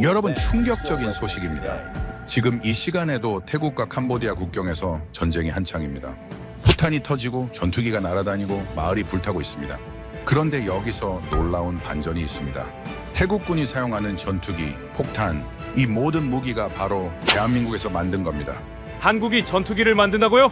여러분, 충격적인 소식입니다. 지금 이 시간에도 태국과 캄보디아 국경에서 전쟁이 한창입니다. 포탄이 터지고 전투기가 날아다니고 마을이 불타고 있습니다. 그런데 여기서 놀라운 반전이 있습니다. 태국군이 사용하는 전투기, 폭탄, 이 모든 무기가 바로 대한민국에서 만든 겁니다. 한국이 전투기를 만든다고요?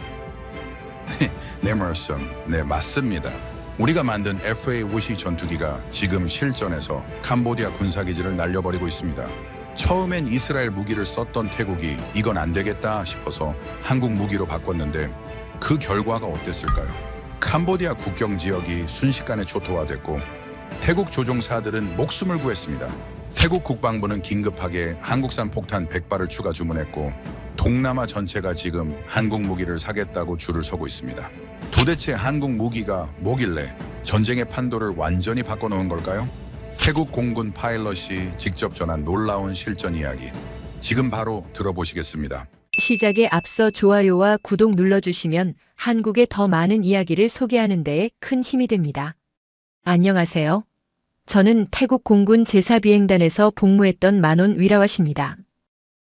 네, 말씀. 네, 맞습니다. 우리가 만든 FA-50 전투기가 지금 실전에서 캄보디아 군사기지를 날려버리고 있습니다. 처음엔 이스라엘 무기를 썼던 태국이 이건 안 되겠다 싶어서 한국 무기로 바꿨는데 그 결과가 어땠을까요? 캄보디아 국경 지역이 순식간에 초토화됐고 태국 조종사들은 목숨을 구했습니다. 태국 국방부는 긴급하게 한국산 폭탄 100발을 추가 주문했고 동남아 전체가 지금 한국 무기를 사겠다고 줄을 서고 있습니다. 도대체 한국 무기가 뭐길래 전쟁의 판도를 완전히 바꿔놓은 걸까요? 태국 공군 파일럿이 직접 전한 놀라운 실전 이야기, 지금 바로 들어보시겠습니다. 시작에 앞서 좋아요와 구독 눌러주시면 한국의 더 많은 이야기를 소개하는 데에 큰 힘이 됩니다. 안녕하세요. 저는 태국 공군 제4비행단에서 복무했던 만온 위라와십니다.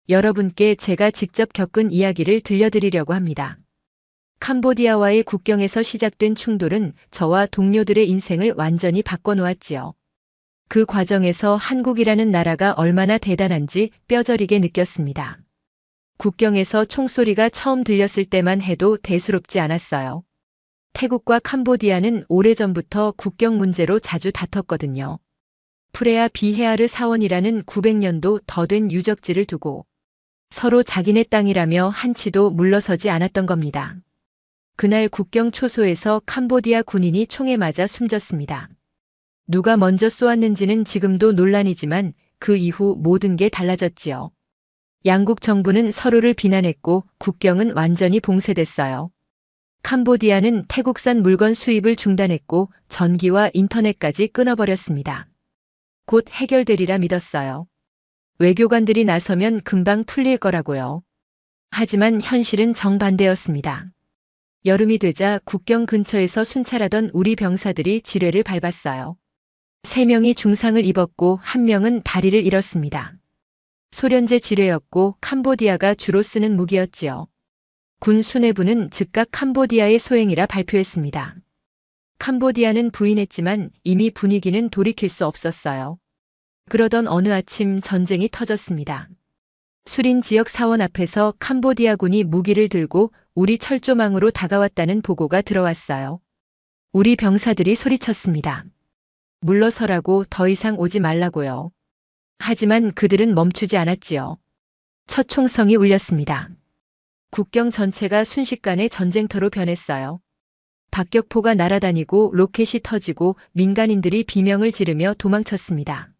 여러분께 제가 직접 겪은 이야기를 들려드리려고 합니다. 캄보디아와의 국경에서 시작된 충돌은 저와 동료들의 인생을 완전히 바꿔놓았지요. 그 과정에서 한국이라는 나라가 얼마나 대단한지 뼈저리게 느꼈습니다. 국경에서 총소리가 처음 들렸을 때만 해도 대수롭지 않았어요. 태국과 캄보디아는 오래전부터 국경 문제로 자주 다퉜거든요. 프레아 비헤아르 사원이라는 900년도 더 된 유적지를 두고 서로 자기네 땅이라며 한치도 물러서지 않았던 겁니다. 그날 국경 초소에서 캄보디아 군인이 총에 맞아 숨졌습니다. 누가 먼저 쏘았는지는 지금도 논란이지만 그 이후 모든 게 달라졌지요. 양국 정부는 서로를 비난했고 국경은 완전히 봉쇄됐어요. 캄보디아는 태국산 물건 수입을 중단했고 전기와 인터넷까지 끊어버렸습니다. 곧 해결되리라 믿었어요. 외교관들이 나서면 금방 풀릴 거라고요. 하지만 현실은 정반대였습니다. 여름이 되자 국경 근처에서 순찰하던 우리 병사들이 지뢰를 밟았어요. 3명이 중상을 입었고 1명은 다리를 잃었습니다. 소련제 지뢰였고 캄보디아가 주로 쓰는 무기였지요. 군 수뇌부는 즉각 캄보디아의 소행이라 발표했습니다. 캄보디아는 부인했지만 이미 분위기는 돌이킬 수 없었어요. 그러던 어느 아침 전쟁이 터졌습니다. 수린 지역 사원 앞에서 캄보디아군이 무기를 들고 우리 철조망으로 다가왔다는 보고가 들어왔어요. 우리 병사들이 소리쳤습니다. 물러서라고, 더 이상 오지 말라고요. 하지만 그들은 멈추지 않았지요. 첫 총성이 울렸습니다. 국경 전체가 순식간에 전쟁터로 변했어요. 박격포가 날아다니고 로켓이 터지고 민간인들이 비명을 지르며 도망쳤습니다.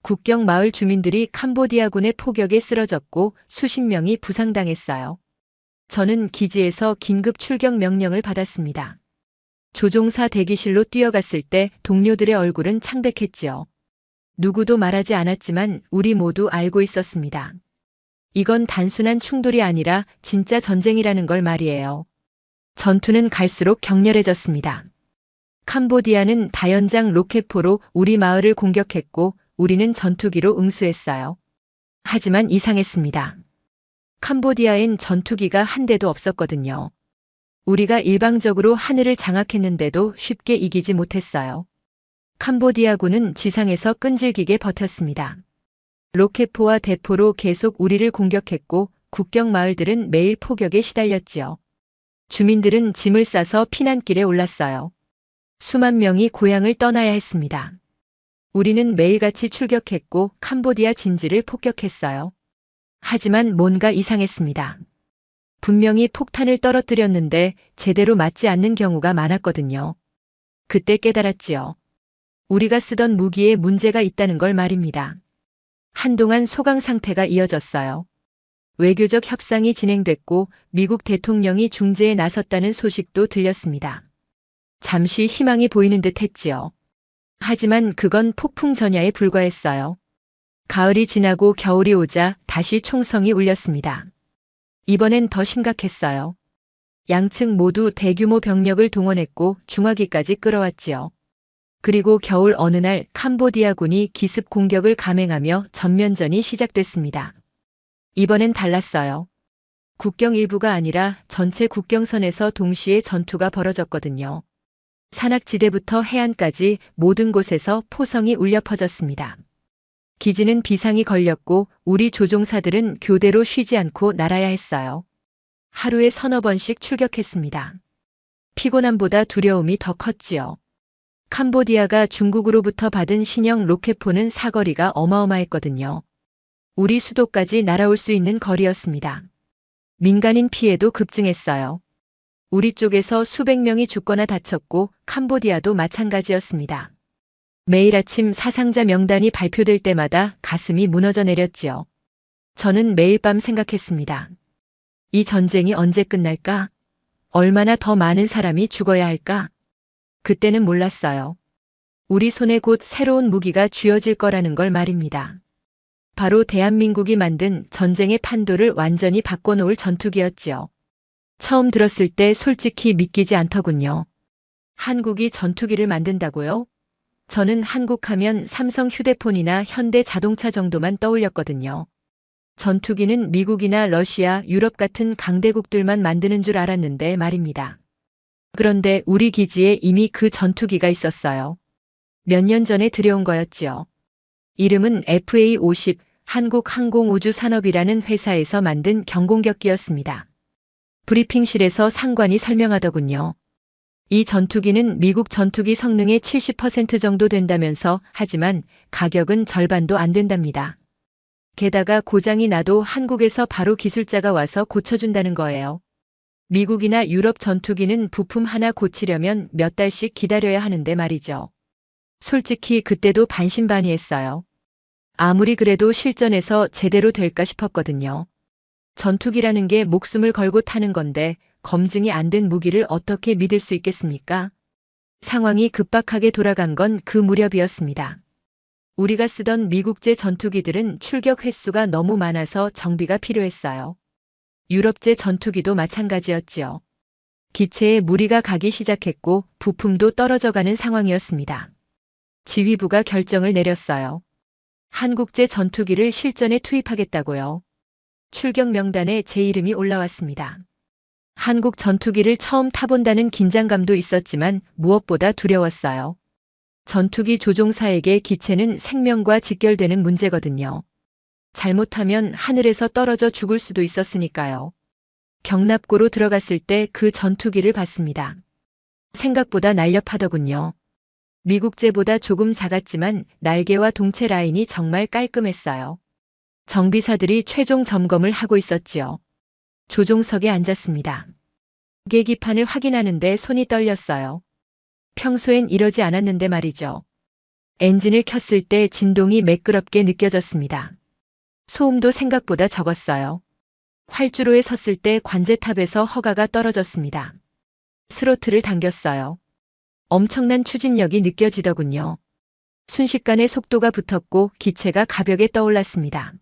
국경 마을 주민들이 캄보디아군의 포격에 쓰러졌고 수십 명이 부상당했어요. 저는 기지에서 긴급 출격 명령을 받았습니다. 조종사 대기실로 뛰어갔을 때 동료들의 얼굴은 창백했지요. 누구도 말하지 않았지만 우리 모두 알고 있었습니다. 이건 단순한 충돌이 아니라 진짜 전쟁이라는 걸 말이에요. 전투는 갈수록 격렬해졌습니다. 캄보디아는 다연장 로켓포로 우리 마을을 공격했고 우리는 전투기로 응수했어요. 하지만 이상했습니다. 캄보디아엔 전투기가 한 대도 없었거든요. 우리가 일방적으로 하늘을 장악했는데도 쉽게 이기지 못했어요. 캄보디아군은 지상에서 끈질기게 버텼습니다. 로켓포와 대포로 계속 우리를 공격했고 국경 마을들은 매일 폭격에 시달렸지요. 주민들은 짐을 싸서 피난길에 올랐어요. 수만 명이 고향을 떠나야 했습니다. 우리는 매일같이 출격했고 캄보디아 진지를 폭격했어요. 하지만 뭔가 이상했습니다. 분명히 폭탄을 떨어뜨렸는데 제대로 맞지 않는 경우가 많았거든요. 그때 깨달았지요. 우리가 쓰던 무기에 문제가 있다는 걸 말입니다. 한동안 소강 상태가 이어졌어요. 외교적 협상이 진행됐고 미국 대통령이 중재에 나섰다는 소식도 들렸습니다. 잠시 희망이 보이는 듯 했지요. 하지만 그건 폭풍 전야에 불과했어요. 가을이 지나고 겨울이 오자 다시 총성이 울렸습니다. 이번엔 더 심각했어요. 양측 모두 대규모 병력을 동원했고 중화기까지 끌어왔지요. 그리고 겨울 어느 날 캄보디아군이 기습 공격을 감행하며 전면전이 시작됐습니다. 이번엔 달랐어요. 국경 일부가 아니라 전체 국경선에서 동시에 전투가 벌어졌거든요. 산악지대부터 해안까지 모든 곳에서 포성이 울려 퍼졌습니다. 기지는 비상이 걸렸고 우리 조종사들은 교대로 쉬지 않고 날아야 했어요. 하루에 서너 번씩 출격했습니다. 피곤함보다 두려움이 더 컸지요. 캄보디아가 중국으로부터 받은 신형 로켓포는 사거리가 어마어마했거든요. 우리 수도까지 날아올 수 있는 거리였습니다. 민간인 피해도 급증했어요. 우리 쪽에서 수백 명이 죽거나 다쳤고 캄보디아도 마찬가지였습니다. 매일 아침 사상자 명단이 발표될 때마다 가슴이 무너져 내렸지요. 저는 매일 밤 생각했습니다. 이 전쟁이 언제 끝날까? 얼마나 더 많은 사람이 죽어야 할까? 그때는 몰랐어요. 우리 손에 곧 새로운 무기가 쥐어질 거라는 걸 말입니다. 바로 대한민국이 만든 전쟁의 판도를 완전히 바꿔놓을 전투기였지요. 처음 들었을 때 솔직히 믿기지 않더군요. 한국이 전투기를 만든다고요? 저는 한국하면 삼성 휴대폰이나 현대 자동차 정도만 떠올렸거든요. 전투기는 미국이나 러시아, 유럽 같은 강대국들만 만드는 줄 알았는데 말입니다. 그런데 우리 기지에 이미 그 전투기가 있었어요. 몇 년 전에 들여온 거였지요. 이름은 FA-50 한국항공우주산업이라는 회사에서 만든 경공격기였습니다. 브리핑실에서 상관이 설명하더군요. 이 전투기는 미국 전투기 성능의 70% 정도 된다면서 하지만 가격은 절반도 안 된답니다. 게다가 고장이 나도 한국에서 바로 기술자가 와서 고쳐준다는 거예요. 미국이나 유럽 전투기는 부품 하나 고치려면 몇 달씩 기다려야 하는데 말이죠. 솔직히 그때도 반신반의했어요. 아무리 그래도 실전에서 제대로 될까 싶었거든요. 전투기라는 게 목숨을 걸고 타는 건데 검증이 안 된 무기를 어떻게 믿을 수 있겠습니까? 상황이 급박하게 돌아간 건 그 무렵이었습니다. 우리가 쓰던 미국제 전투기들은 출격 횟수가 너무 많아서 정비가 필요했어요. 유럽제 전투기도 마찬가지였지요. 기체에 무리가 가기 시작했고 부품도 떨어져가는 상황이었습니다. 지휘부가 결정을 내렸어요. 한국제 전투기를 실전에 투입하겠다고요. 출격 명단에 제 이름이 올라왔습니다. 한국 전투기를 처음 타본다는 긴장감도 있었지만 무엇보다 두려웠어요. 전투기 조종사에게 기체는 생명과 직결되는 문제거든요. 잘못하면 하늘에서 떨어져 죽을 수도 있었으니까요. 경납고로 들어갔을 때 그 전투기를 봤습니다. 생각보다 날렵하더군요. 미국제보다 조금 작았지만 날개와 동체 라인이 정말 깔끔했어요. 정비사들이 최종 점검을 하고 있었지요. 조종석에 앉았습니다. 계기판을 확인하는데 손이 떨렸어요. 평소엔 이러지 않았는데 말이죠. 엔진을 켰을 때 진동이 매끄럽게 느껴졌습니다. 소음도 생각보다 적었어요. 활주로에 섰을 때 관제탑에서 허가가 떨어졌습니다. 스로틀을 당겼어요. 엄청난 추진력이 느껴지더군요. 순식간에 속도가 붙었고 기체가 가볍게 떠올랐습니다.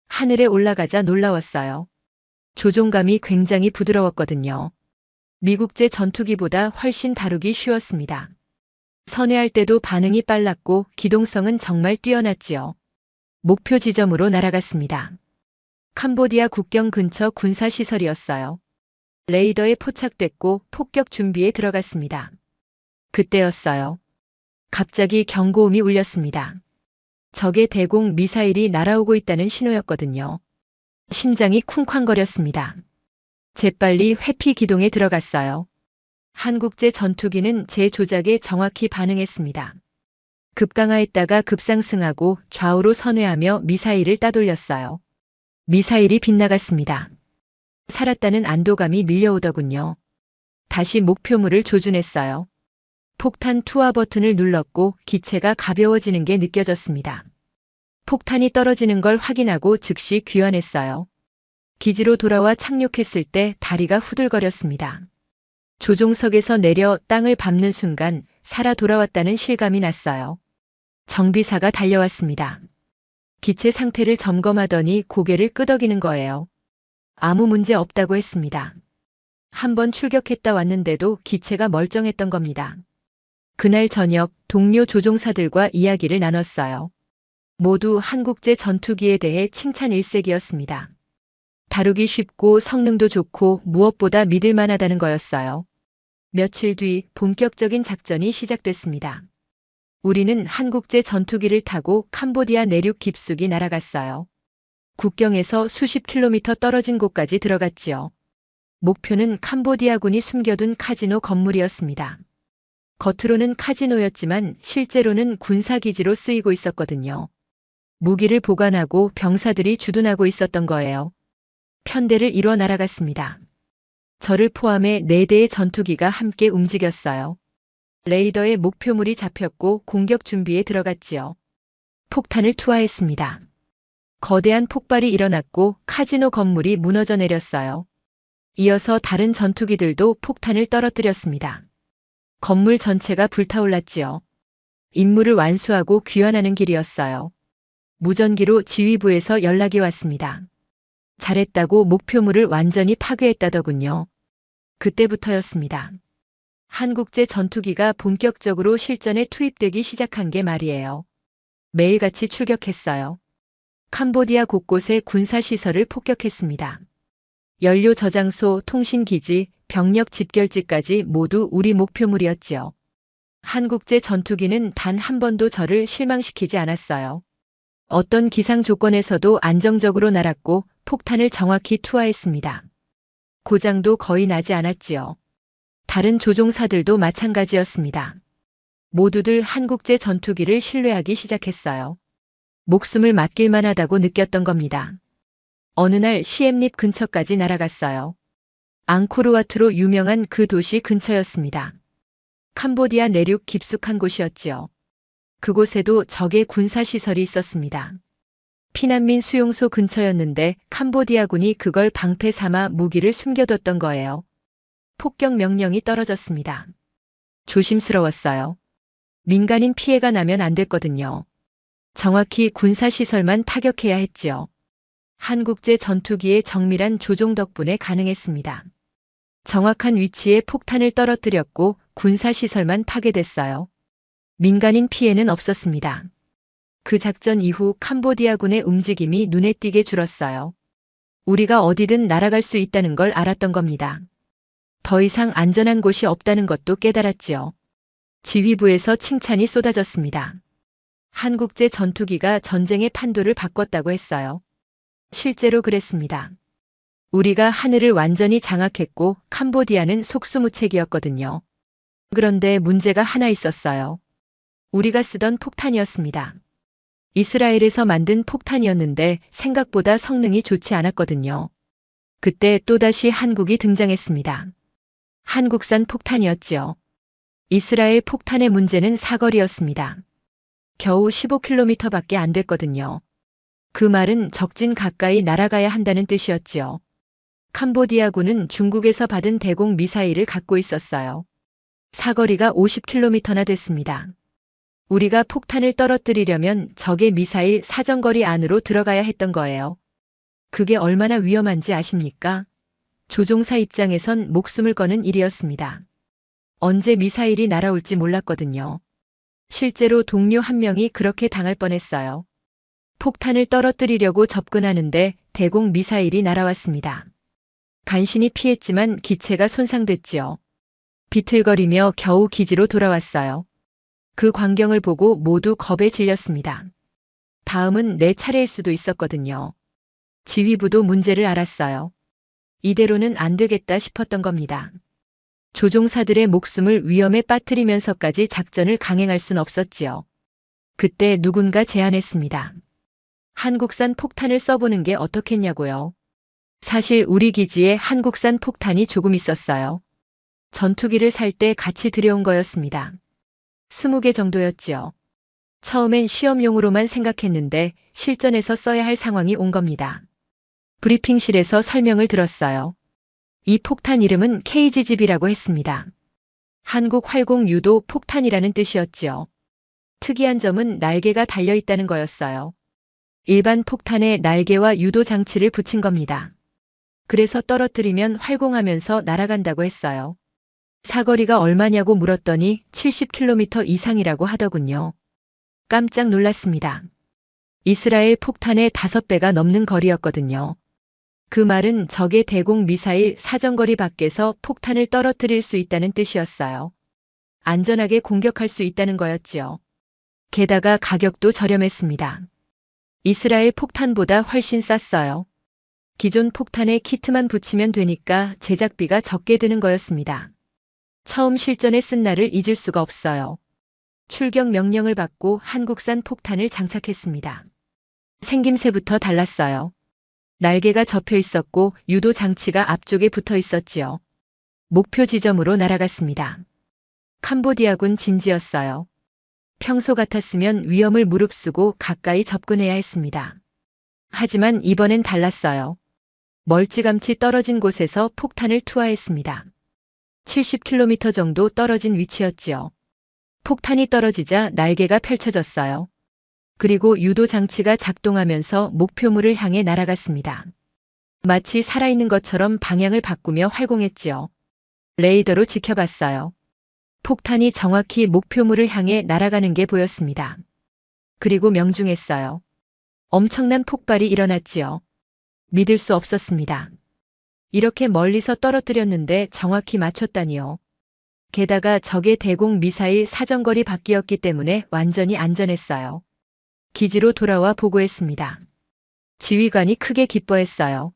하늘에 올라가자 놀라웠어요. 조종감이 굉장히 부드러웠거든요. 미국제 전투기보다 훨씬 다루기 쉬웠습니다. 선회할 때도 반응이 빨랐고 기동성은 정말 뛰어났지요. 목표 지점으로 날아갔습니다. 캄보디아 국경 근처 군사시설이었어요. 레이더에 포착됐고 폭격 준비에 들어갔습니다. 그때였어요. 갑자기 경고음이 울렸습니다. 적의 대공 미사일이 날아오고 있다는 신호였거든요. 심장이 쿵쾅거렸습니다. 재빨리 회피 기동에 들어갔어요. 한국제 전투기는 제 조작에 정확히 반응했습니다. 급강하했다가 급상승하고 좌우로 선회하며 미사일을 따돌렸어요. 미사일이 빗나갔습니다. 살았다는 안도감이 밀려오더군요. 다시 목표물을 조준했어요. 폭탄 투하 버튼을 눌렀고 기체가 가벼워지는 게 느껴졌습니다. 폭탄이 떨어지는 걸 확인하고 즉시 귀환했어요. 기지로 돌아와 착륙했을 때 다리가 후들거렸습니다. 조종석에서 내려 땅을 밟는 순간 살아 돌아왔다는 실감이 났어요. 정비사가 달려왔습니다. 기체 상태를 점검하더니 고개를 끄덕이는 거예요. 아무 문제 없다고 했습니다. 한 번 출격했다 왔는데도 기체가 멀쩡했던 겁니다. 그날 저녁 동료 조종사들과 이야기를 나눴어요. 모두 한국제 전투기에 대해 칭찬 일색이었습니다. 다루기 쉽고 성능도 좋고 무엇보다 믿을 만하다는 거였어요. 며칠 뒤 본격적인 작전이 시작됐습니다. 우리는 한국제 전투기를 타고 캄보디아 내륙 깊숙이 날아갔어요. 국경에서 수십 킬로미터 떨어진 곳까지 들어갔지요. 목표는 캄보디아군이 숨겨둔 카지노 건물이었습니다. 겉으로는 카지노였지만 실제로는 군사기지로 쓰이고 있었거든요. 무기를 보관하고 병사들이 주둔하고 있었던 거예요. 편대를 이뤄 날아갔습니다. 저를 포함해 4대의 전투기가 함께 움직였어요. 레이더에 목표물이 잡혔고 공격 준비에 들어갔지요. 폭탄을 투하했습니다. 거대한 폭발이 일어났고 카지노 건물이 무너져 내렸어요. 이어서 다른 전투기들도 폭탄을 떨어뜨렸습니다. 건물 전체가 불타올랐지요. 임무를 완수하고 귀환하는 길이었어요. 무전기로 지휘부에서 연락이 왔습니다. 잘했다고 목표물을 완전히 파괴했다더군요. 그때부터였습니다. 한국제 전투기가 본격적으로 실전에 투입되기 시작한 게 말이에요. 매일같이 출격했어요. 캄보디아 곳곳의 군사시설을 폭격했습니다. 연료 저장소, 통신기지, 병력 집결지까지 모두 우리 목표물이었지요. 한국제 전투기는 단 한 번도 저를 실망시키지 않았어요. 어떤 기상 조건에서도 안정적으로 날았고 폭탄을 정확히 투하했습니다. 고장도 거의 나지 않았지요. 다른 조종사들도 마찬가지였습니다. 모두들 한국제 전투기를 신뢰하기 시작했어요. 목숨을 맡길만 하다고 느꼈던 겁니다. 어느 날 시엠립 근처까지 날아갔어요. 앙코르와트로 유명한 그 도시 근처였습니다. 캄보디아 내륙 깊숙한 곳이었지요. 그곳에도 적의 군사시설이 있었습니다. 피난민 수용소 근처였는데 캄보디아군이 그걸 방패 삼아 무기를 숨겨뒀던 거예요. 폭격 명령이 떨어졌습니다. 조심스러웠어요. 민간인 피해가 나면 안 됐거든요. 정확히 군사시설만 타격해야 했지요. 한국제 전투기의 정밀한 조종 덕분에 가능했습니다. 정확한 위치에 폭탄을 떨어뜨렸고 군사시설만 파괴됐어요. 민간인 피해는 없었습니다. 그 작전 이후 캄보디아군의 움직임이 눈에 띄게 줄었어요. 우리가 어디든 날아갈 수 있다는 걸 알았던 겁니다. 더 이상 안전한 곳이 없다는 것도 깨달았지요. 지휘부에서 칭찬이 쏟아졌습니다. 한국제 전투기가 전쟁의 판도를 바꿨다고 했어요. 실제로 그랬습니다. 우리가 하늘을 완전히 장악했고 캄보디아는 속수무책이었거든요. 그런데 문제가 하나 있었어요. 우리가 쓰던 폭탄이었습니다. 이스라엘에서 만든 폭탄이었는데 생각보다 성능이 좋지 않았거든요. 그때 또다시 한국이 등장했습니다. 한국산 폭탄이었지요. 이스라엘 폭탄의 문제는 사거리였습니다. 겨우 15km밖에 안 됐거든요. 그 말은 적진 가까이 날아가야 한다는 뜻이었지요. 캄보디아군은 중국에서 받은 대공 미사일을 갖고 있었어요. 사거리가 50km나 됐습니다. 우리가 폭탄을 떨어뜨리려면 적의 미사일 사정거리 안으로 들어가야 했던 거예요. 그게 얼마나 위험한지 아십니까? 조종사 입장에선 목숨을 거는 일이었습니다. 언제 미사일이 날아올지 몰랐거든요. 실제로 동료 한 명이 그렇게 당할 뻔했어요. 폭탄을 떨어뜨리려고 접근하는데 대공 미사일이 날아왔습니다. 간신히 피했지만 기체가 손상됐지요. 비틀거리며 겨우 기지로 돌아왔어요. 그 광경을 보고 모두 겁에 질렸습니다. 다음은 내 차례일 수도 있었거든요. 지휘부도 문제를 알았어요. 이대로는 안 되겠다 싶었던 겁니다. 조종사들의 목숨을 위험에 빠뜨리면서까지 작전을 강행할 순 없었지요. 그때 누군가 제안했습니다. 한국산 폭탄을 써보는 게 어떻겠냐고요. 사실 우리 기지에 한국산 폭탄이 조금 있었어요. 전투기를 살 때 같이 들여온 거였습니다. 20개 정도였지요. 처음엔 시험용으로만 생각했는데 실전에서 써야 할 상황이 온 겁니다. 브리핑실에서 설명을 들었어요. 이 폭탄 이름은 KGGB라고 했습니다. 한국 활공 유도 폭탄이라는 뜻이었지요. 특이한 점은 날개가 달려있다는 거였어요. 일반 폭탄에 날개와 유도 장치를 붙인 겁니다. 그래서 떨어뜨리면 활공하면서 날아간다고 했어요. 사거리가 얼마냐고 물었더니 70km 이상이라고 하더군요. 깜짝 놀랐습니다. 이스라엘 폭탄의 5배가 넘는 거리였거든요. 그 말은 적의 대공 미사일 사정거리 밖에서 폭탄을 떨어뜨릴 수 있다는 뜻이었어요. 안전하게 공격할 수 있다는 거였지요. 게다가 가격도 저렴했습니다. 이스라엘 폭탄보다 훨씬 쌌어요. 기존 폭탄에 키트만 붙이면 되니까 제작비가 적게 드는 거였습니다. 처음 실전에 쓴 날을 잊을 수가 없어요. 출격 명령을 받고 한국산 폭탄을 장착했습니다. 생김새부터 달랐어요. 날개가 접혀 있었고 유도 장치가 앞쪽에 붙어 있었지요. 목표 지점으로 날아갔습니다. 캄보디아군 진지였어요. 평소 같았으면 위험을 무릅쓰고 가까이 접근해야 했습니다. 하지만 이번엔 달랐어요. 멀찌감치 떨어진 곳에서 폭탄을 투하했습니다. 70km 정도 떨어진 위치였지요. 폭탄이 떨어지자 날개가 펼쳐졌어요. 그리고 유도 장치가 작동하면서 목표물을 향해 날아갔습니다. 마치 살아있는 것처럼 방향을 바꾸며 활공했지요. 레이더로 지켜봤어요. 폭탄이 정확히 목표물을 향해 날아가는 게 보였습니다. 그리고 명중했어요. 엄청난 폭발이 일어났지요. 믿을 수 없었습니다. 이렇게 멀리서 떨어뜨렸는데 정확히 맞췄다니요. 게다가 적의 대공 미사일 사정거리 밖이었기 때문에 완전히 안전했어요. 기지로 돌아와 보고했습니다. 지휘관이 크게 기뻐했어요.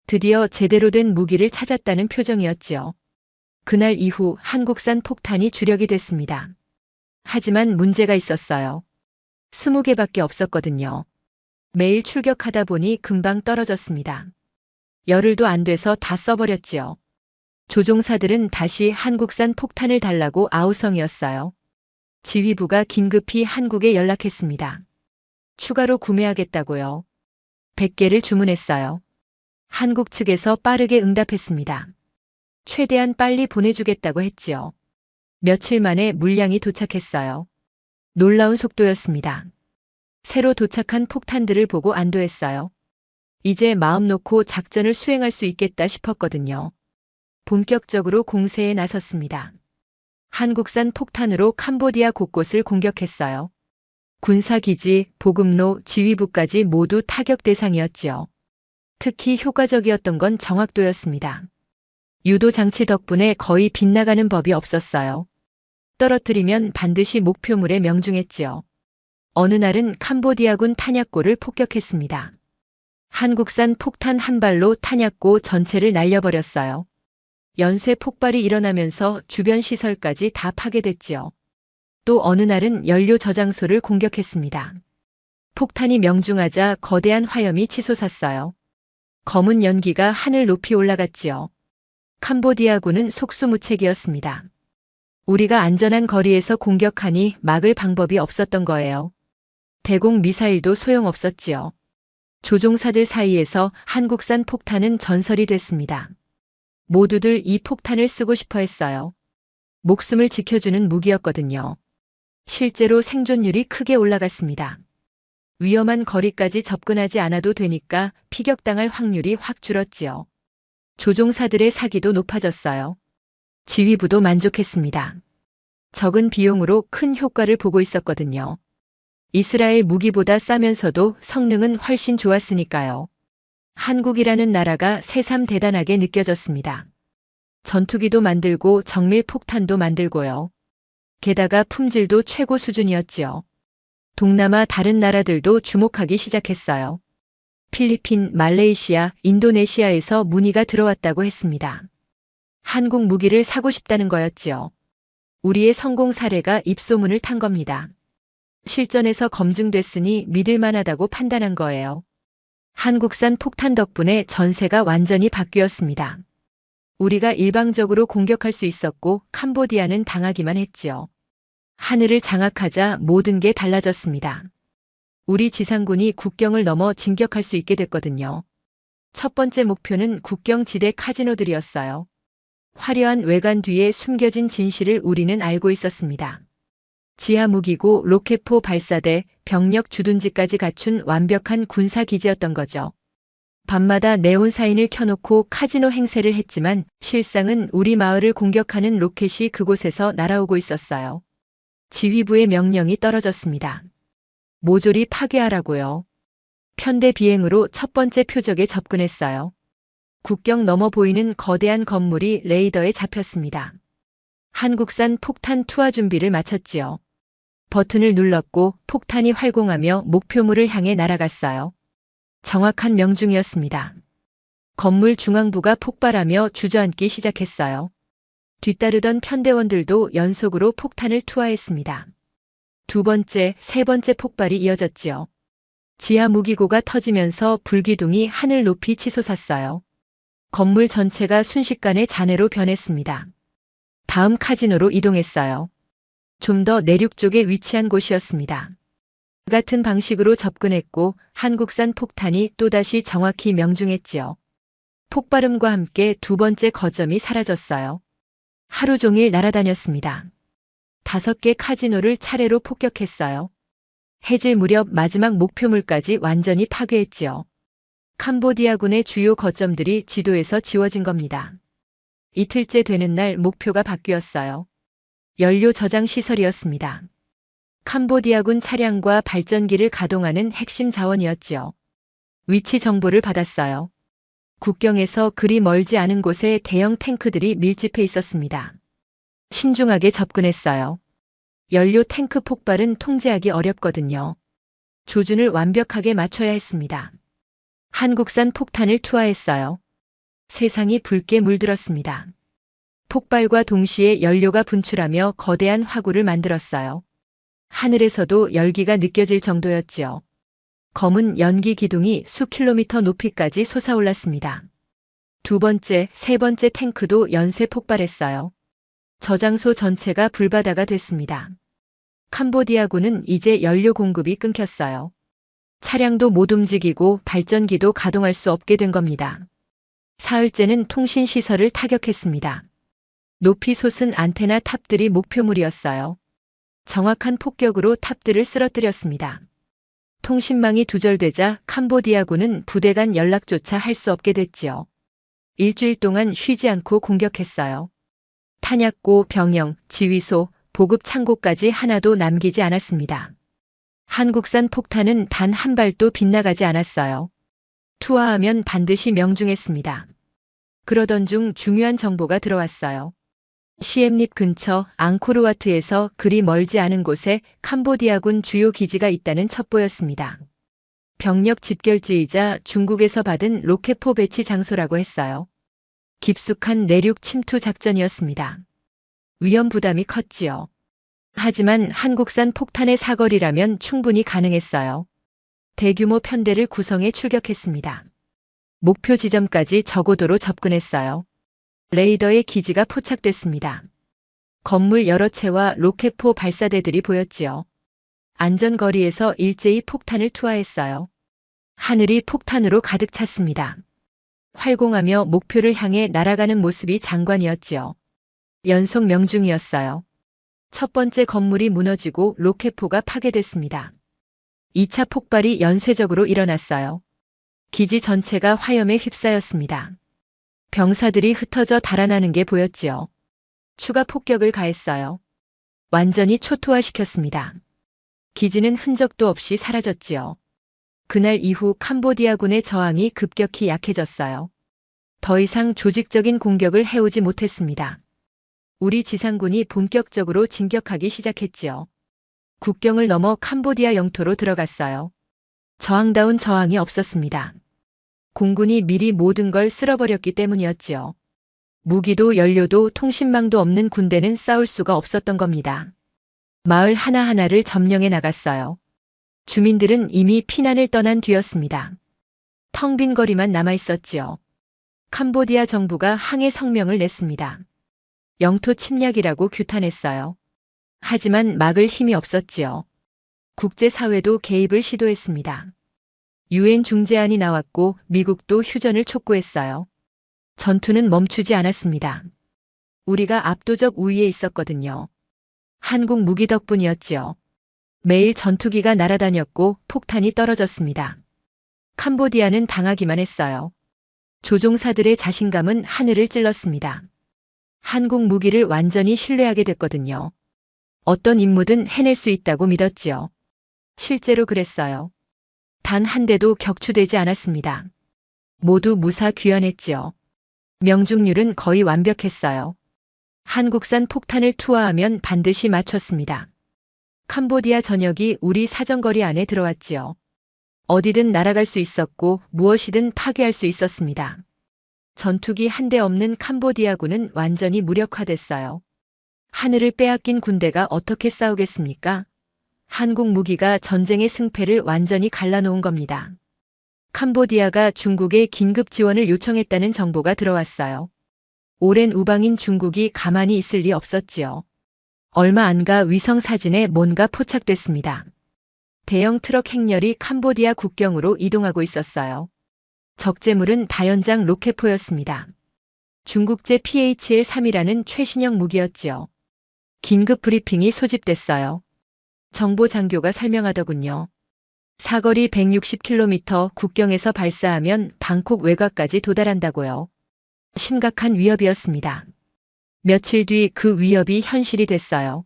드디어 제대로 된 무기를 찾았다는 표정이었지요. 그날 이후 한국산 폭탄이 주력이 됐습니다. 하지만 문제가 있었어요. 20개밖에 없었거든요. 매일 출격하다 보니 금방 떨어졌습니다. 열흘도 안 돼서 다 써버렸지요. 조종사들은 다시 한국산 폭탄을 달라고 아우성이었어요. 지휘부가 긴급히 한국에 연락했습니다. 추가로 구매하겠다고요. 100개를 주문했어요. 한국 측에서 빠르게 응답했습니다. 최대한 빨리 보내주겠다고 했지요. 며칠 만에 물량이 도착했어요. 놀라운 속도였습니다. 새로 도착한 폭탄들을 보고 안도했어요. 이제 마음 놓고 작전을 수행할 수 있겠다 싶었거든요. 본격적으로 공세에 나섰습니다. 한국산 폭탄으로 캄보디아 곳곳을 공격했어요. 군사기지, 보급로, 지휘부까지 모두 타격 대상이었지요. 특히 효과적이었던 건 정확도였습니다. 유도 장치 덕분에 거의 빗나가는 법이 없었어요. 떨어뜨리면 반드시 목표물에 명중했지요. 어느 날은 캄보디아군 탄약고를 폭격했습니다. 한국산 폭탄 한 발로 탄약고 전체를 날려버렸어요. 연쇄 폭발이 일어나면서 주변 시설까지 다 파괴됐지요. 또 어느 날은 연료 저장소를 공격했습니다. 폭탄이 명중하자 거대한 화염이 치솟았어요. 검은 연기가 하늘 높이 올라갔지요. 캄보디아군은 속수무책이었습니다. 우리가 안전한 거리에서 공격하니 막을 방법이 없었던 거예요. 대공 미사일도 소용없었지요. 조종사들 사이에서 한국산 폭탄은 전설이 됐습니다. 모두들 이 폭탄을 쓰고 싶어 했어요. 목숨을 지켜주는 무기였거든요. 실제로 생존율이 크게 올라갔습니다. 위험한 거리까지 접근하지 않아도 되니까 피격당할 확률이 확 줄었지요. 조종사들의 사기도 높아졌어요. 지휘부도 만족했습니다. 적은 비용으로 큰 효과를 보고 있었거든요. 이스라엘 무기보다 싸면서도 성능은 훨씬 좋았으니까요. 한국이라는 나라가 새삼 대단하게 느껴졌습니다. 전투기도 만들고 정밀 폭탄도 만들고요. 게다가 품질도 최고 수준이었지요. 동남아 다른 나라들도 주목하기 시작했어요. 필리핀, 말레이시아, 인도네시아에서 문의가 들어왔다고 했습니다. 한국 무기를 사고 싶다는 거였지요. 우리의 성공 사례가 입소문을 탄 겁니다. 실전에서 검증됐으니 믿을 만하다고 판단한 거예요. 한국산 폭탄 덕분에 전세가 완전히 바뀌었습니다. 우리가 일방적으로 공격할 수 있었고 캄보디아는 당하기만 했지요. 하늘을 장악하자 모든 게 달라졌습니다. 우리 지상군이 국경을 넘어 진격할 수 있게 됐거든요. 첫 번째 목표는 국경지대 카지노들이었어요. 화려한 외관 뒤에 숨겨진 진실을 우리는 알고 있었습니다. 지하 무기고 로켓포 발사대, 병력 주둔지까지 갖춘 완벽한 군사기지였던 거죠. 밤마다 네온 사인을 켜놓고 카지노 행세를 했지만 실상은 우리 마을을 공격하는 로켓이 그곳에서 날아오고 있었어요. 지휘부의 명령이 떨어졌습니다. 모조리 파괴하라고요. 편대 비행으로 첫 번째 표적에 접근했어요. 국경 넘어 보이는 거대한 건물이 레이더에 잡혔습니다. 한국산 폭탄 투하 준비를 마쳤지요. 버튼을 눌렀고 폭탄이 활공하며 목표물을 향해 날아갔어요. 정확한 명중이었습니다. 건물 중앙부가 폭발하며 주저앉기 시작했어요. 뒤따르던 편대원들도 연속으로 폭탄을 투하했습니다. 두 번째, 세 번째 폭발이 이어졌지요. 지하 무기고가 터지면서 불기둥이 하늘 높이 치솟았어요. 건물 전체가 순식간에 잔해로 변했습니다. 다음 카지노로 이동했어요. 좀 더 내륙 쪽에 위치한 곳이었습니다. 같은 방식으로 접근했고 한국산 폭탄이 또다시 정확히 명중했지요. 폭발음과 함께 두 번째 거점이 사라졌어요. 하루 종일 날아다녔습니다. 5개 카지노를 차례로 폭격했어요. 해질 무렵 마지막 목표물까지 완전히 파괴했지요. 캄보디아군의 주요 거점들이 지도에서 지워진 겁니다. 이틀째 되는 날 목표가 바뀌었어요. 연료 저장 시설이었습니다. 캄보디아군 차량과 발전기를 가동하는 핵심 자원이었지요. 위치 정보를 받았어요. 국경에서 그리 멀지 않은 곳에 대형 탱크들이 밀집해 있었습니다. 신중하게 접근했어요. 연료 탱크 폭발은 통제하기 어렵거든요. 조준을 완벽하게 맞춰야 했습니다. 한국산 폭탄을 투하했어요. 세상이 붉게 물들었습니다. 폭발과 동시에 연료가 분출하며 거대한 화구를 만들었어요. 하늘에서도 열기가 느껴질 정도였지요. 검은 연기 기둥이 수 킬로미터 높이까지 솟아올랐습니다. 두 번째, 세 번째 탱크도 연쇄 폭발했어요. 저장소 전체가 불바다가 됐습니다. 캄보디아군은 이제 연료 공급이 끊겼어요. 차량도 못 움직이고 발전기도 가동할 수 없게 된 겁니다. 사흘째는 통신시설을 타격했습니다. 높이 솟은 안테나 탑들이 목표물이었어요. 정확한 폭격으로 탑들을 쓰러뜨렸습니다. 통신망이 두절되자 캄보디아군은 부대 간 연락조차 할 수 없게 됐지요. 일주일 동안 쉬지 않고 공격했어요. 탄약고, 병영, 지휘소, 보급 창고까지 하나도 남기지 않았습니다. 한국산 폭탄은 단 한 발도 빗나가지 않았어요. 투하하면 반드시 명중했습니다. 그러던 중 중요한 정보가 들어왔어요. 시엠립 근처 앙코르와트에서 그리 멀지 않은 곳에 캄보디아군 주요 기지가 있다는 첩보였습니다. 병력 집결지이자 중국에서 받은 로켓포 배치 장소라고 했어요. 깊숙한 내륙 침투 작전이었습니다. 위험 부담이 컸지요. 하지만 한국산 폭탄의 사거리라면 충분히 가능했어요. 대규모 편대를 구성해 출격했습니다. 목표 지점까지 저고도로 접근했어요. 레이더의 기지가 포착됐습니다. 건물 여러 채와 로켓포 발사대들이 보였지요. 안전거리에서 일제히 폭탄을 투하했어요. 하늘이 폭탄으로 가득 찼습니다. 활공하며 목표를 향해 날아가는 모습이 장관이었지요. 연속 명중이었어요. 첫 번째 건물이 무너지고 로켓포가 파괴됐습니다. 2차 폭발이 연쇄적으로 일어났어요. 기지 전체가 화염에 휩싸였습니다. 병사들이 흩어져 달아나는 게 보였지요. 추가 폭격을 가했어요. 완전히 초토화시켰습니다. 기지는 흔적도 없이 사라졌지요. 그날 이후 캄보디아군의 저항이 급격히 약해졌어요. 더 이상 조직적인 공격을 해오지 못했습니다. 우리 지상군이 본격적으로 진격하기 시작했지요. 국경을 넘어 캄보디아 영토로 들어갔어요. 저항다운 저항이 없었습니다. 공군이 미리 모든 걸 쓸어버렸기 때문이었지요. 무기도 연료도 통신망도 없는 군대는 싸울 수가 없었던 겁니다. 마을 하나하나를 점령해 나갔어요. 주민들은 이미 피난을 떠난 뒤였습니다. 텅 빈 거리만 남아 있었지요. 캄보디아 정부가 항해 성명을 냈습니다. 영토 침략이라고 규탄했어요. 하지만 막을 힘이 없었지요. 국제사회도 개입을 시도했습니다. 유엔 중재안이 나왔고 미국도 휴전을 촉구했어요. 전투는 멈추지 않았습니다. 우리가 압도적 우위에 있었거든요. 한국 무기 덕분이었지요. 매일 전투기가 날아다녔고 폭탄이 떨어졌습니다. 캄보디아는 당하기만 했어요. 조종사들의 자신감은 하늘을 찔렀습니다. 한국 무기를 완전히 신뢰하게 됐거든요. 어떤 임무든 해낼 수 있다고 믿었지요. 실제로 그랬어요. 단 한 대도 격추되지 않았습니다. 모두 무사 귀환했지요. 명중률은 거의 완벽했어요. 한국산 폭탄을 투하하면 반드시 맞췄습니다. 캄보디아 전역이 우리 사정거리 안에 들어왔지요. 어디든 날아갈 수 있었고 무엇이든 파괴할 수 있었습니다. 전투기 한 대 없는 캄보디아군은 완전히 무력화됐어요. 하늘을 빼앗긴 군대가 어떻게 싸우겠습니까? 한국 무기가 전쟁의 승패를 완전히 갈라놓은 겁니다. 캄보디아가 중국에 긴급 지원을 요청했다는 정보가 들어왔어요. 오랜 우방인 중국이 가만히 있을 리 없었지요. 얼마 안 가 위성 사진에 뭔가 포착됐습니다. 대형 트럭 행렬이 캄보디아 국경으로 이동하고 있었어요. 적재물은 다연장 로켓포였습니다. 중국제 PHL-3이라는 최신형 무기였지요. 긴급 브리핑이 소집됐어요. 정보 장교가 설명하더군요. 사거리 160km 국경에서 발사하면 방콕 외곽까지 도달한다고요. 심각한 위협이었습니다. 며칠 뒤 그 위협이 현실이 됐어요.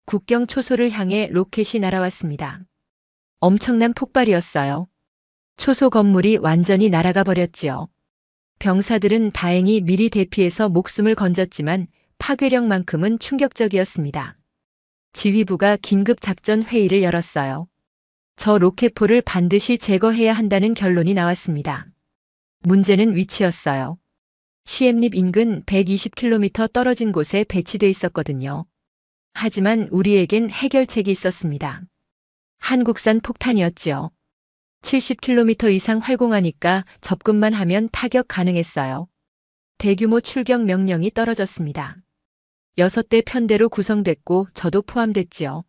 국경 초소를 향해 로켓이 날아왔습니다. 엄청난 폭발이었어요. 초소 건물이 완전히 날아가 버렸지요. 병사들은 다행히 미리 대피해서 목숨을 건졌지만 파괴력만큼은 충격적이었습니다. 지휘부가 긴급 작전 회의를 열었어요. 저 로켓포를 반드시 제거해야 한다는 결론이 나왔습니다. 문제는 위치였어요. 시엠립 인근 120km 떨어진 곳에 배치돼 있었거든요. 하지만 우리에겐 해결책이 있었습니다. 한국산 폭탄이었지요. 70km 이상 활공하니까 접근만 하면 타격 가능했어요. 대규모 출격 명령이 떨어졌습니다. 6대 편대로 구성됐고 저도 포함됐지요.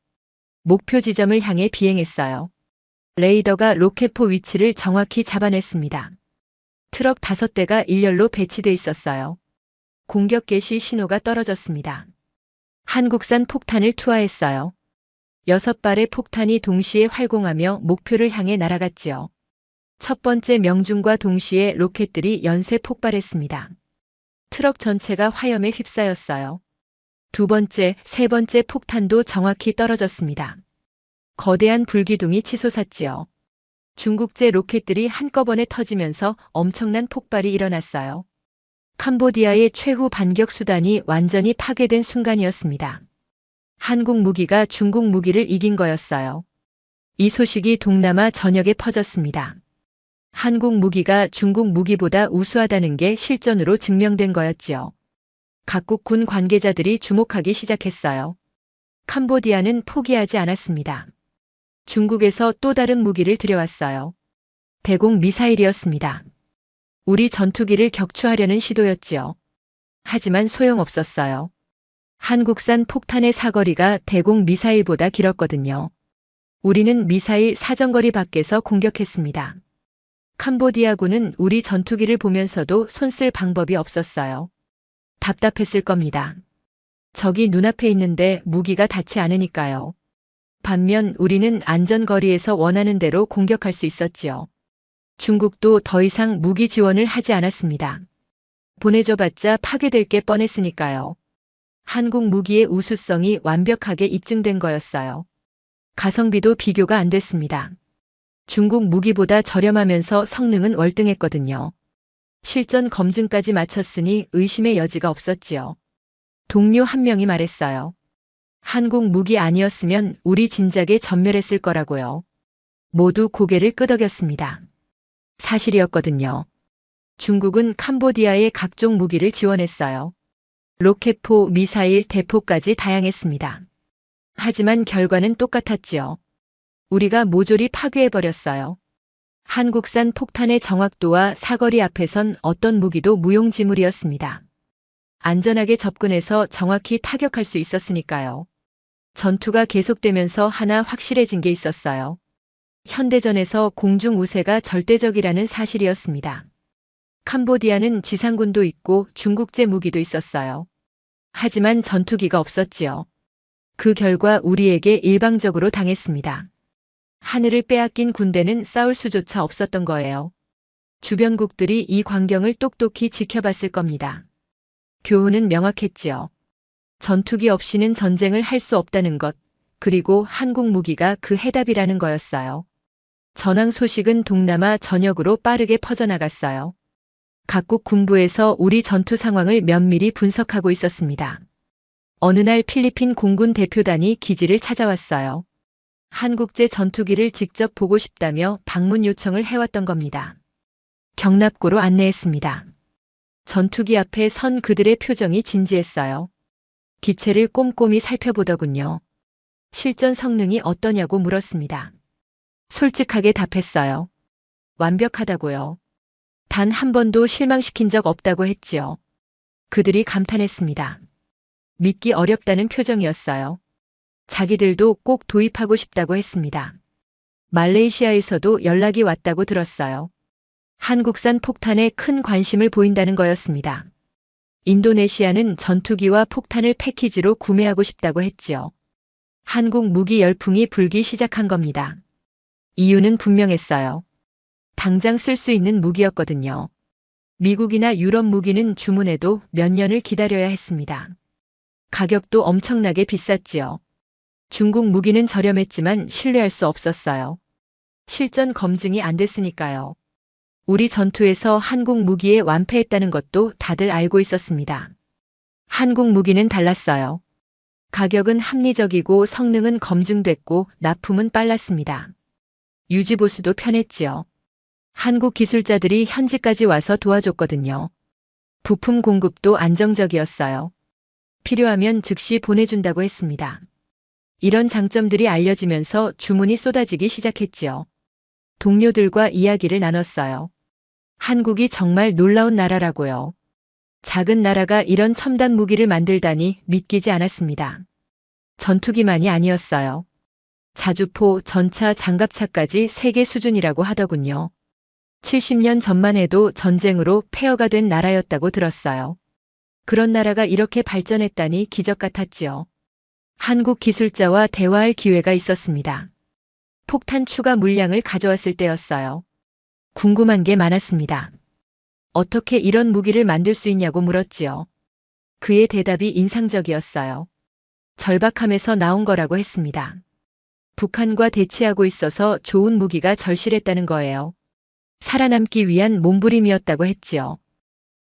목표 지점을 향해 비행했어요. 레이더가 로켓포 위치를 정확히 잡아냈습니다. 트럭 5대가 일렬로 배치돼 있었어요. 공격 개시 신호가 떨어졌습니다. 한국산 폭탄을 투하했어요. 6발의 폭탄이 동시에 활공하며 목표를 향해 날아갔지요. 첫 번째 명중과 동시에 로켓들이 연쇄 폭발했습니다. 트럭 전체가 화염에 휩싸였어요. 두 번째, 세 번째 폭탄도 정확히 떨어졌습니다. 거대한 불기둥이 치솟았지요. 중국제 로켓들이 한꺼번에 터지면서 엄청난 폭발이 일어났어요. 캄보디아의 최후 반격 수단이 완전히 파괴된 순간이었습니다. 한국 무기가 중국 무기를 이긴 거였어요. 이 소식이 동남아 전역에 퍼졌습니다. 한국 무기가 중국 무기보다 우수하다는 게 실전으로 증명된 거였지요. 각국 군 관계자들이 주목하기 시작했어요. 캄보디아는 포기하지 않았습니다. 중국에서 또 다른 무기를 들여왔어요. 대공 미사일이었습니다. 우리 전투기를 격추하려는 시도였지요. 하지만 소용없었어요. 한국산 폭탄의 사거리가 대공 미사일보다 길었거든요. 우리는 미사일 사정거리 밖에서 공격했습니다. 캄보디아군은 우리 전투기를 보면서도 손쓸 방법이 없었어요. 답답했을 겁니다. 적이 눈앞에 있는데 무기가 닿지 않으니까요. 반면 우리는 안전거리에서 원하는 대로 공격할 수 있었지요. 중국도 더 이상 무기 지원을 하지 않았습니다. 보내줘봤자 파괴될 게 뻔했으니까요. 한국 무기의 우수성이 완벽하게 입증된 거였어요. 가성비도 비교가 안 됐습니다. 중국 무기보다 저렴하면서 성능은 월등했거든요. 실전 검증까지 마쳤으니 의심의 여지가 없었지요. 동료 한 명이 말했어요. 한국 무기 아니었으면 우리 진작에 전멸했을 거라고요. 모두 고개를 끄덕였습니다. 사실이었거든요. 중국은 캄보디아에 각종 무기를 지원했어요. 로켓포, 미사일, 대포까지 다양했습니다. 하지만 결과는 똑같았지요. 우리가 모조리 파괴해버렸어요. 한국산 폭탄의 정확도와 사거리 앞에선 어떤 무기도 무용지물이었습니다. 안전하게 접근해서 정확히 타격할 수 있었으니까요. 전투가 계속되면서 하나 확실해진 게 있었어요. 현대전에서 공중 우세가 절대적이라는 사실이었습니다. 캄보디아는 지상군도 있고 중국제 무기도 있었어요. 하지만 전투기가 없었지요. 그 결과 우리에게 일방적으로 당했습니다. 하늘을 빼앗긴 군대는 싸울 수조차 없었던 거예요. 주변국들이 이 광경을 똑똑히 지켜봤을 겁니다. 교훈은 명확했지요. 전투기 없이는 전쟁을 할 수 없다는 것, 그리고 한국 무기가 그 해답이라는 거였어요. 전황 소식은 동남아 전역으로 빠르게 퍼져나갔어요. 각국 군부에서 우리 전투 상황을 면밀히 분석하고 있었습니다. 어느 날 필리핀 공군 대표단이 기지를 찾아왔어요. 한국제 전투기를 직접 보고 싶다며 방문 요청을 해왔던 겁니다. 경납고로 안내했습니다. 전투기 앞에 선 그들의 표정이 진지했어요. 기체를 꼼꼼히 살펴보더군요. 실전 성능이 어떠냐고 물었습니다. 솔직하게 답했어요. 완벽하다고요. 단 한 번도 실망시킨 적 없다고 했지요. 그들이 감탄했습니다. 믿기 어렵다는 표정이었어요. 자기들도 꼭 도입하고 싶다고 했습니다. 말레이시아에서도 연락이 왔다고 들었어요. 한국산 폭탄에 큰 관심을 보인다는 거였습니다. 인도네시아는 전투기와 폭탄을 패키지로 구매하고 싶다고 했지요. 한국 무기 열풍이 불기 시작한 겁니다. 이유는 분명했어요. 당장 쓸 수 있는 무기였거든요. 미국이나 유럽 무기는 주문해도 몇 년을 기다려야 했습니다. 가격도 엄청나게 비쌌지요. 중국 무기는 저렴했지만 신뢰할 수 없었어요. 실전 검증이 안 됐으니까요. 우리 전투에서 한국 무기에 완패했다는 것도 다들 알고 있었습니다. 한국 무기는 달랐어요. 가격은 합리적이고 성능은 검증됐고 납품은 빨랐습니다. 유지보수도 편했지요. 한국 기술자들이 현지까지 와서 도와줬거든요. 부품 공급도 안정적이었어요. 필요하면 즉시 보내준다고 했습니다. 이런 장점들이 알려지면서 주문이 쏟아지기 시작했지요. 동료들과 이야기를 나눴어요. 한국이 정말 놀라운 나라라고요. 작은 나라가 이런 첨단 무기를 만들다니 믿기지 않았습니다. 전투기만이 아니었어요. 자주포, 전차, 장갑차까지 세계 수준이라고 하더군요. 70년 전만 해도 전쟁으로 폐허가 된 나라였다고 들었어요. 그런 나라가 이렇게 발전했다니 기적 같았지요. 한국 기술자와 대화할 기회가 있었습니다. 폭탄 추가 물량을 가져왔을 때였어요. 궁금한 게 많았습니다. 어떻게 이런 무기를 만들 수 있냐고 물었지요. 그의 대답이 인상적이었어요. 절박함에서 나온 거라고 했습니다. 북한과 대치하고 있어서 좋은 무기가 절실했다는 거예요. 살아남기 위한 몸부림이었다고 했지요.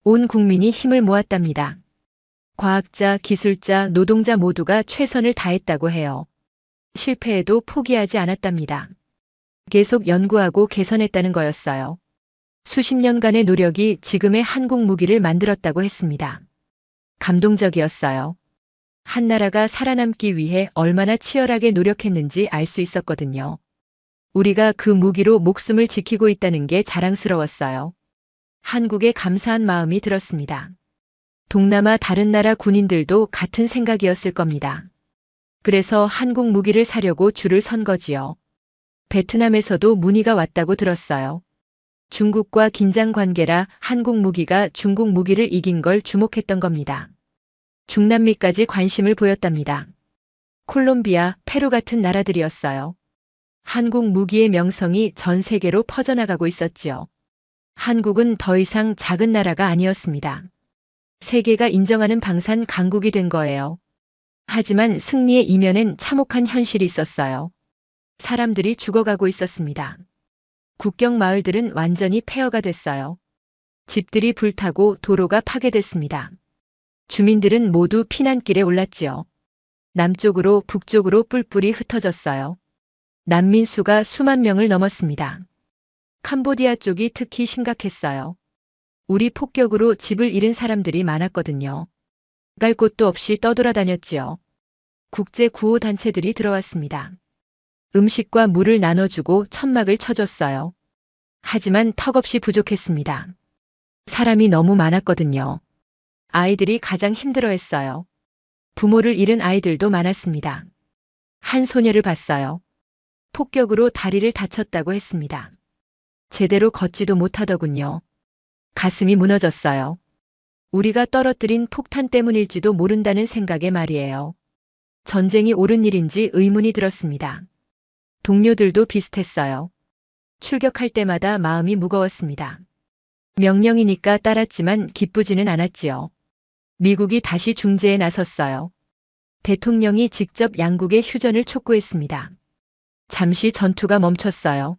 온 국민이 힘을 모았답니다. 과학자, 기술자, 노동자 모두가 최선을 다했다고 해요. 실패해도 포기하지 않았답니다. 계속 연구하고 개선했다는 거였어요. 수십 년간의 노력이 지금의 한국 무기를 만들었다고 했습니다. 감동적이었어요. 한 나라가 살아남기 위해 얼마나 치열하게 노력했는지 알 수 있었거든요. 우리가 그 무기로 목숨을 지키고 있다는 게 자랑스러웠어요. 한국에 감사한 마음이 들었습니다. 동남아 다른 나라 군인들도 같은 생각이었을 겁니다. 그래서 한국 무기를 사려고 줄을 선 거지요. 베트남에서도 문의가 왔다고 들었어요. 중국과 긴장 관계라 한국 무기가 중국 무기를 이긴 걸 주목했던 겁니다. 중남미까지 관심을 보였답니다. 콜롬비아, 페루 같은 나라들이었어요. 한국 무기의 명성이 전 세계로 퍼져나가고 있었지요. 한국은 더 이상 작은 나라가 아니었습니다. 세계가 인정하는 방산 강국이 된 거예요. 하지만 승리의 이면엔 참혹한 현실이 있었어요. 사람들이 죽어가고 있었습니다. 국경 마을들은 완전히 폐허가 됐어요. 집들이 불타고 도로가 파괴됐습니다. 주민들은 모두 피난길에 올랐지요. 남쪽으로 북쪽으로 뿔뿔이 흩어졌어요. 난민 수가 수만 명을 넘었습니다. 캄보디아 쪽이 특히 심각했어요. 우리 폭격으로 집을 잃은 사람들이 많았거든요. 갈 곳도 없이 떠돌아다녔지요. 국제 구호 단체들이 들어왔습니다. 음식과 물을 나눠주고 천막을 쳐줬어요. 하지만 턱없이 부족했습니다. 사람이 너무 많았거든요. 아이들이 가장 힘들어했어요. 부모를 잃은 아이들도 많았습니다. 한 소녀를 봤어요. 폭격으로 다리를 다쳤다고 했습니다. 제대로 걷지도 못하더군요. 가슴이 무너졌어요. 우리가 떨어뜨린 폭탄 때문일지도 모른다는 생각에 말이에요. 전쟁이 옳은 일인지 의문이 들었습니다. 동료들도 비슷했어요. 출격할 때마다 마음이 무거웠습니다. 명령이니까 따랐지만 기쁘지는 않았지요. 미국이 다시 중재에 나섰어요. 대통령이 직접 양국의 휴전을 촉구했습니다. 잠시 전투가 멈췄어요.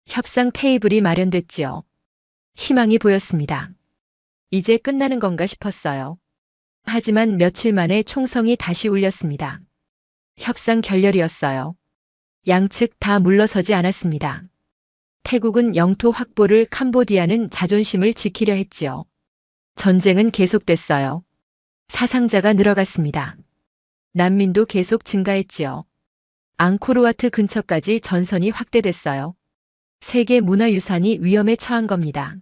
협상 테이블이 마련됐지요. 희망이 보였습니다. 이제 끝나는 건가 싶었어요. 하지만 며칠 만에 총성이 다시 울렸습니다. 협상 결렬이었어요. 양측 다 물러서지 않았습니다. 태국은 영토 확보를, 캄보디아는 자존심을 지키려 했지요. 전쟁은 계속됐어요. 사상자가 늘어갔습니다. 난민도 계속 증가했지요. 앙코르와트 근처까지 전선이 확대됐어요. 세계 문화유산이 위험에 처한 겁니다.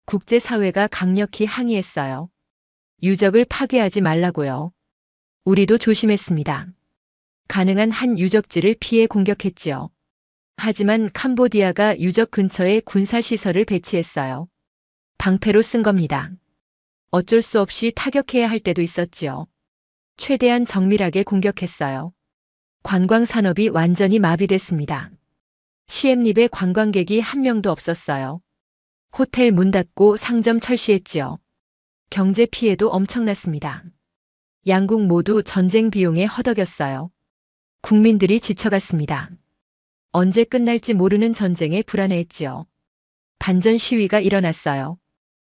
국제사회가 강력히 항의했어요. 유적을 파괴하지 말라고요. 우리도 조심했습니다. 가능한 한 유적지를 피해 공격했지요. 하지만 캄보디아가 유적 근처에 군사시설을 배치했어요. 방패로 쓴 겁니다. 어쩔 수 없이 타격해야 할 때도 있었지요. 최대한 정밀하게 공격했어요. 관광 산업이 완전히 마비됐습니다. 시엠립에 관광객이 한 명도 없었어요. 호텔 문 닫고 상점 철시했지요. 경제 피해도 엄청났습니다. 양국 모두 전쟁 비용에 허덕였어요. 국민들이 지쳐갔습니다. 언제 끝날지 모르는 전쟁에 불안해했지요. 반전 시위가 일어났어요.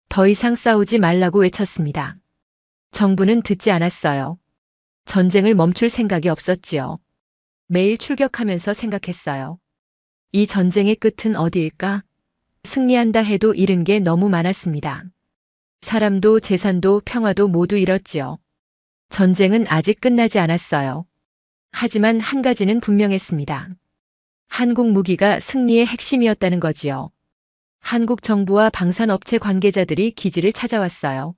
더 이상 싸우지 말라고 외쳤습니다. 정부는 듣지 않았어요. 전쟁을 멈출 생각이 없었지요. 매일 출격하면서 생각했어요. 이 전쟁의 끝은 어디일까? 승리한다 해도 잃은 게 너무 많았습니다. 사람도 재산도 평화도 모두 잃었지요. 전쟁은 아직 끝나지 않았어요. 하지만 한 가지는 분명했습니다. 한국 무기가 승리의 핵심이었다는 거지요. 한국 정부와 방산업체 관계자들이 기지를 찾아왔어요.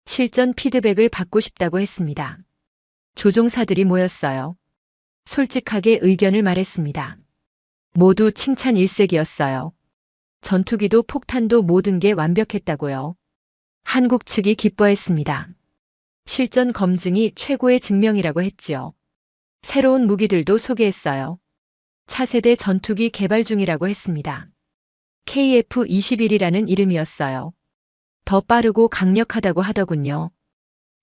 실전 피드백을 받고 싶다고 했습니다. 조종사들이 모였어요. 솔직하게 의견을 말했습니다. 모두 칭찬 일색이었어요. 전투기도 폭탄도 모든 게 완벽했다고요. 한국 측이 기뻐했습니다. 실전 검증이 최고의 증명이라고 했지요. 새로운 무기들도 소개했어요. 차세대 전투기 개발 중이라고 했습니다. KF-21이라는 이름이었어요. 더 빠르고 강력하다고 하더군요.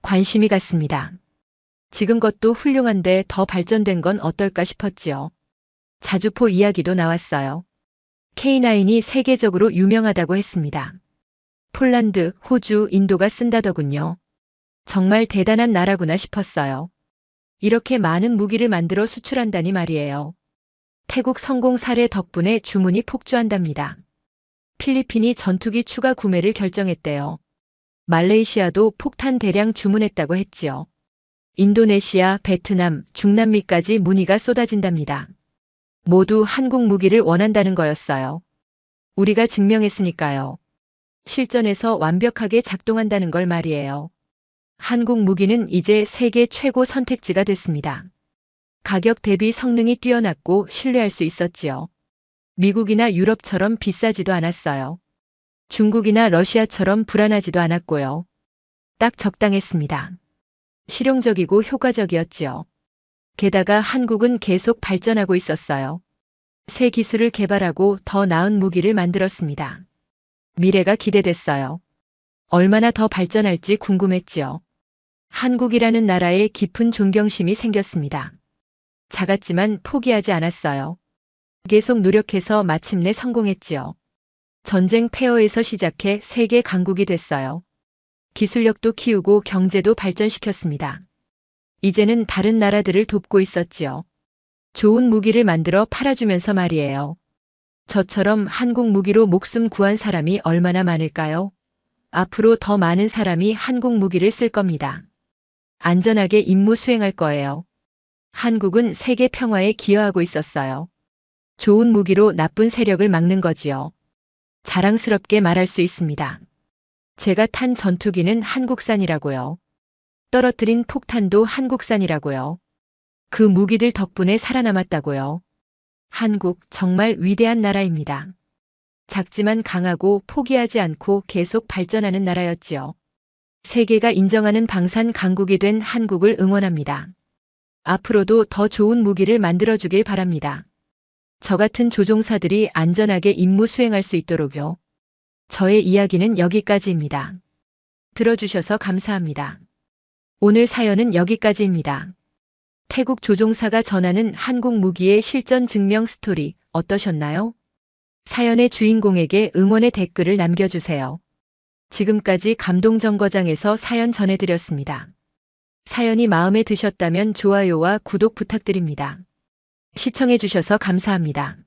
관심이 갔습니다. 지금 것도 훌륭한데 더 발전된 건 어떨까 싶었지요. 자주포 이야기도 나왔어요. K9이 세계적으로 유명하다고 했습니다. 폴란드, 호주, 인도가 쓴다더군요. 정말 대단한 나라구나 싶었어요. 이렇게 많은 무기를 만들어 수출한다니 말이에요. 태국 성공 사례 덕분에 주문이 폭주한답니다. 필리핀이 전투기 추가 구매를 결정했대요. 말레이시아도 폭탄 대량 주문했다고 했지요. 인도네시아, 베트남, 중남미까지 문의가 쏟아진답니다. 모두 한국 무기를 원한다는 거였어요. 우리가 증명했으니까요. 실전에서 완벽하게 작동한다는 걸 말이에요. 한국 무기는 이제 세계 최고 선택지가 됐습니다. 가격 대비 성능이 뛰어났고 신뢰할 수 있었지요. 미국이나 유럽처럼 비싸지도 않았어요. 중국이나 러시아처럼 불안하지도 않았고요. 딱 적당했습니다. 실용적이고 효과적이었지요. 게다가 한국은 계속 발전하고 있었어요. 새 기술을 개발하고 더 나은 무기를 만들었습니다. 미래가 기대됐어요. 얼마나 더 발전할지 궁금했지요. 한국이라는 나라에 깊은 존경심이 생겼습니다. 작았지만 포기하지 않았어요. 계속 노력해서 마침내 성공했지요. 전쟁 폐허에서 시작해 세계 강국이 됐어요. 기술력도 키우고 경제도 발전시켰습니다. 이제는 다른 나라들을 돕고 있었지요. 좋은 무기를 만들어 팔아주면서 말이에요. 저처럼 한국 무기로 목숨 구한 사람이 얼마나 많을까요? 앞으로 더 많은 사람이 한국 무기를 쓸 겁니다. 안전하게 임무 수행할 거예요. 한국은 세계 평화에 기여하고 있었어요. 좋은 무기로 나쁜 세력을 막는 거지요. 자랑스럽게 말할 수 있습니다. 제가 탄 전투기는 한국산이라고요. 떨어뜨린 폭탄도 한국산이라고요. 그 무기들 덕분에 살아남았다고요. 한국 정말 위대한 나라입니다. 작지만 강하고 포기하지 않고 계속 발전하는 나라였지요. 세계가 인정하는 방산 강국이 된 한국을 응원합니다. 앞으로도 더 좋은 무기를 만들어주길 바랍니다. 저 같은 조종사들이 안전하게 임무 수행할 수 있도록요. 저의 이야기는 여기까지입니다. 들어주셔서 감사합니다. 오늘 사연은 여기까지입니다. 태국 조종사가 전하는 한국 무기의 실전 증명 스토리 어떠셨나요? 사연의 주인공에게 응원의 댓글을 남겨주세요. 지금까지 감동정거장에서 사연 전해드렸습니다. 사연이 마음에 드셨다면 좋아요와 구독 부탁드립니다. 시청해주셔서 감사합니다.